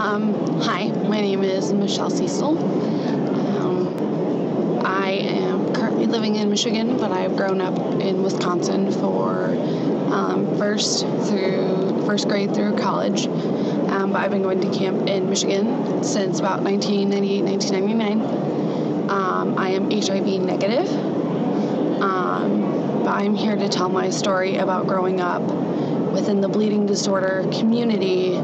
Hi, my name is Michelle Cecil. I am currently living in Michigan, but I've grown up in Wisconsin for first grade through college. But I've been going to camp in Michigan since about 1998, 1999. I am HIV negative, but I'm here to tell my story about growing up within the bleeding disorder community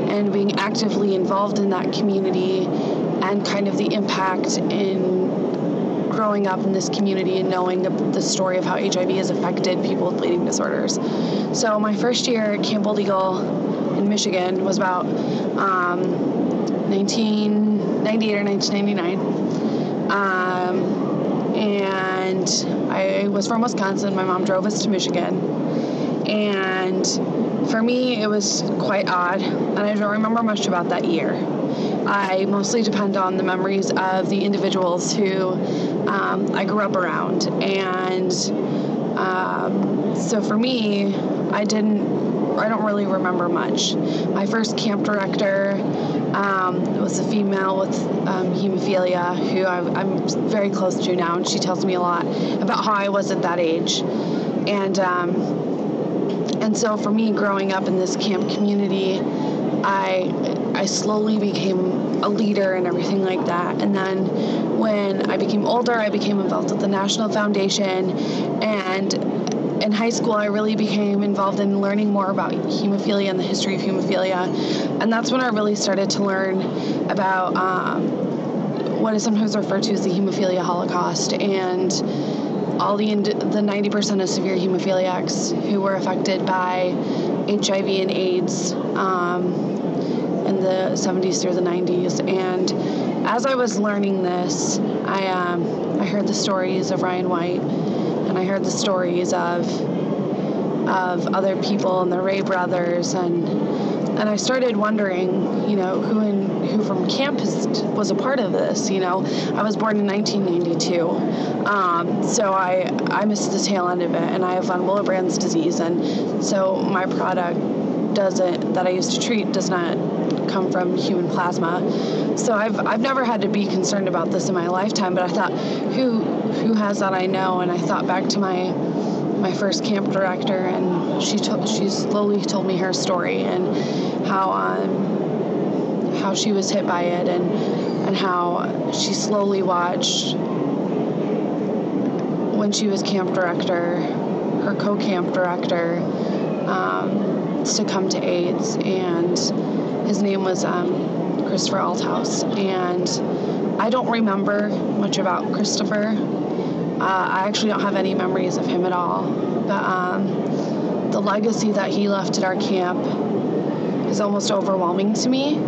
and being actively involved in that community, and kind of the impact in growing up in this community and knowing the story of how HIV has affected people with bleeding disorders. So my first year at Camp Old Eagle in Michigan was about 1998 or 1999. And I was from Wisconsin. My mom drove us to Michigan. And for me, it was quite odd, and I don't remember much about that year. I mostly depend on the memories of the individuals who I grew up around. And so for me, I don't really remember much. My first camp director was a female with hemophilia who I'm very close to now, and she tells me a lot about how I was at that age. And so for me, growing up in this camp community, I slowly became a leader and everything like that. And then when I became older, I became involved with the National Foundation. And in high school, I really became involved in learning more about hemophilia and the history of hemophilia. And that's when I really started to learn about what is sometimes referred to as the hemophilia Holocaust, and all the 90% of severe hemophiliacs who were affected by HIV and AIDS in the 70s through the 90s. And as I was learning this, I heard the stories of Ryan White, and I heard the stories of other people and the Ray brothers, and I started wondering, who from campus was a part of this. I was born in 1992, so I missed the tail end of it, and I have von Willebrand's disease, and so my product that I used to treat does not come from human plasma. So I've never had to be concerned about this in my lifetime, but I thought, who has that I know? And I thought back to my first camp director, and she slowly told me her story and how she was hit by it, and how she slowly watched, when she was camp director, her co-camp director succumb to AIDS, and his name was Christopher Althouse. And I don't remember much about Christopher. I actually don't have any memories of him at all, but the legacy that he left at our camp is almost overwhelming to me.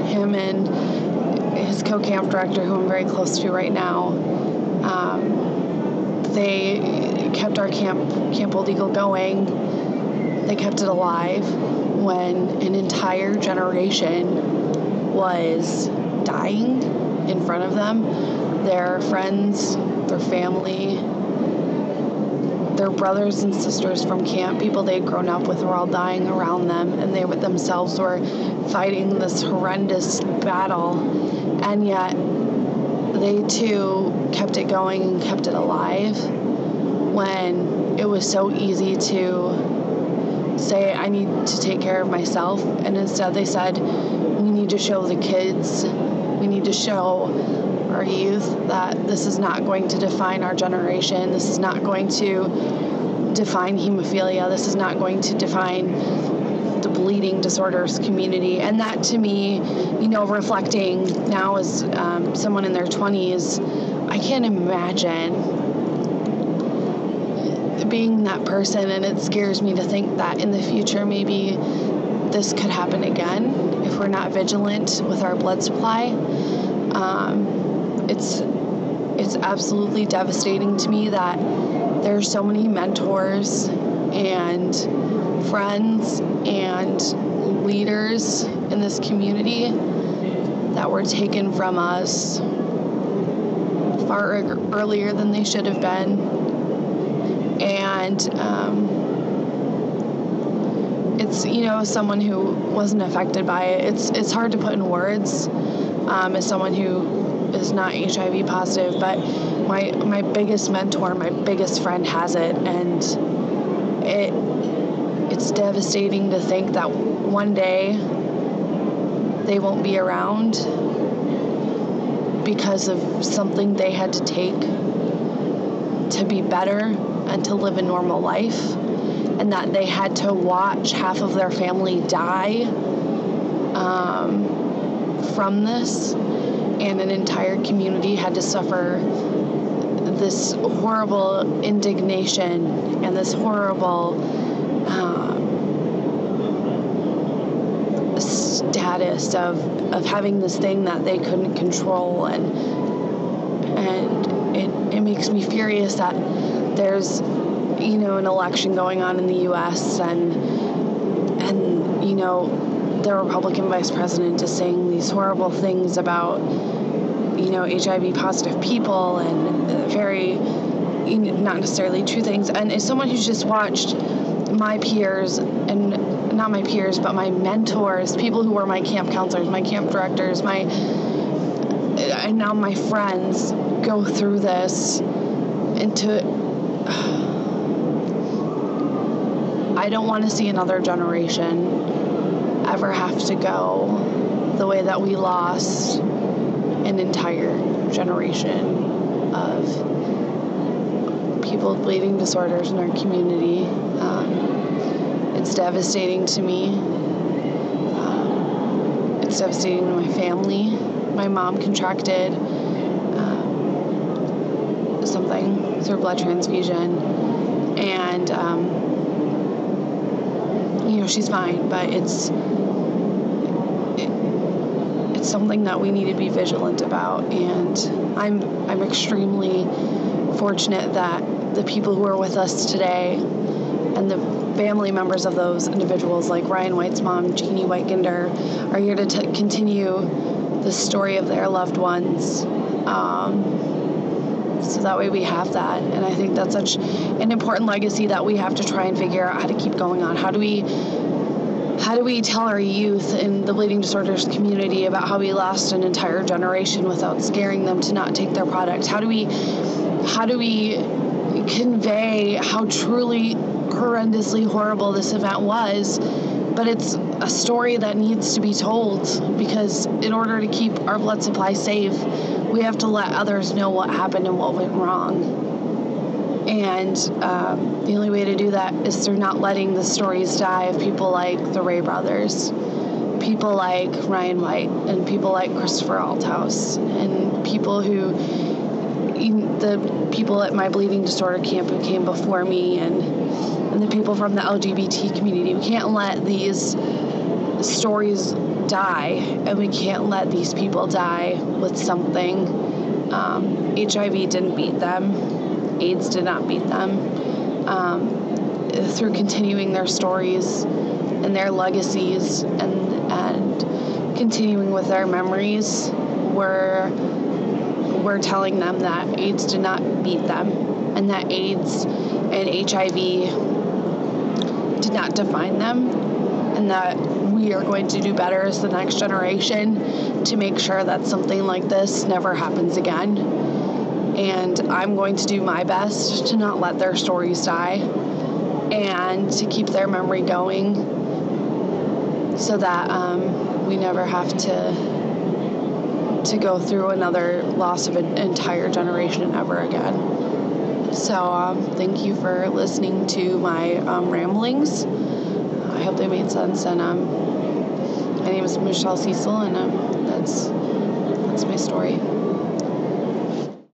Him and his co-camp director, who I'm very close to right now, they kept our Camp Old Eagle going. They kept it alive when an entire generation was dying in front of them. Their friends, their family, their brothers and sisters from camp, people they'd grown up with, were all dying around them, and they themselves were fighting this horrendous battle, and yet they too kept it going and kept it alive when it was so easy to say, I need to take care of myself. And instead they said, we need to show the kids, we need to show our youth that this is not going to define our generation. This is not going to define hemophilia. This is not going to define the bleeding disorders community. And that, to me, reflecting now as someone in their 20s, I can't imagine being that person, and it scares me to think that in the future maybe this could happen again if we're not vigilant with our blood supply. It's absolutely devastating to me that there's so many mentors and friends and leaders in this community that were taken from us far earlier than they should have been. And it's, someone who wasn't affected by it, it's hard to put in words, as someone who is not HIV positive, but my biggest mentor, my biggest friend has it, and it's devastating to think that one day they won't be around because of something they had to take to be better and to live a normal life, and that they had to watch half of their family die from this, and an entire community had to suffer this horrible indignation and this horrible status of having this thing that they couldn't control, and it makes me furious that there's an election going on in the U.S. and the Republican vice president is saying these horrible things about HIV positive people, and very not necessarily true things. And as someone who's just watched my peers, and not my peers, but my mentors, people who were my camp counselors, my camp directors, and now my friends go through this, I don't want to see another generation ever have to go the way that we lost an entire generation of people with bleeding disorders in our community. It's devastating to me. It's devastating to my family. My mom contracted something through blood transfusion, and she's fine, but it's something that we need to be vigilant about. And I'm extremely fortunate that the people who are with us today and the family members of those individuals, like Ryan White's mom, Jeannie Whiteginder, are here to continue the story of their loved ones. So that way we have that. And I think that's such an important legacy that we have to try and figure out how to keep going on. How do we tell our youth in the bleeding disorders community about how we lost an entire generation without scaring them to not take their product? How do we convey how truly horrendously horrible this event was, but it's a story that needs to be told, because in order to keep our blood supply safe, we have to let others know what happened and what went wrong. And the only way to do that is through not letting the stories die of people like the Ray brothers, people like Ryan White, and people like Christopher Althouse, and people the people at my bleeding disorder camp who came before me, and the people from the LGBT community. We can't let these stories die, and we can't let these people die with something. HIV didn't beat them. AIDS did not beat them. Through continuing their stories and their legacies and continuing with their memories, we're telling them that AIDS did not beat them, and that AIDS and HIV did not define them, and that we are going to do better as the next generation to make sure that something like this never happens again. And I'm going to do my best to not let their stories die and to keep their memory going, so that we never have to go through another loss of an entire generation ever again. So thank you for listening to my ramblings. I hope they made sense. And my name is Michelle Cecil, and that's my story.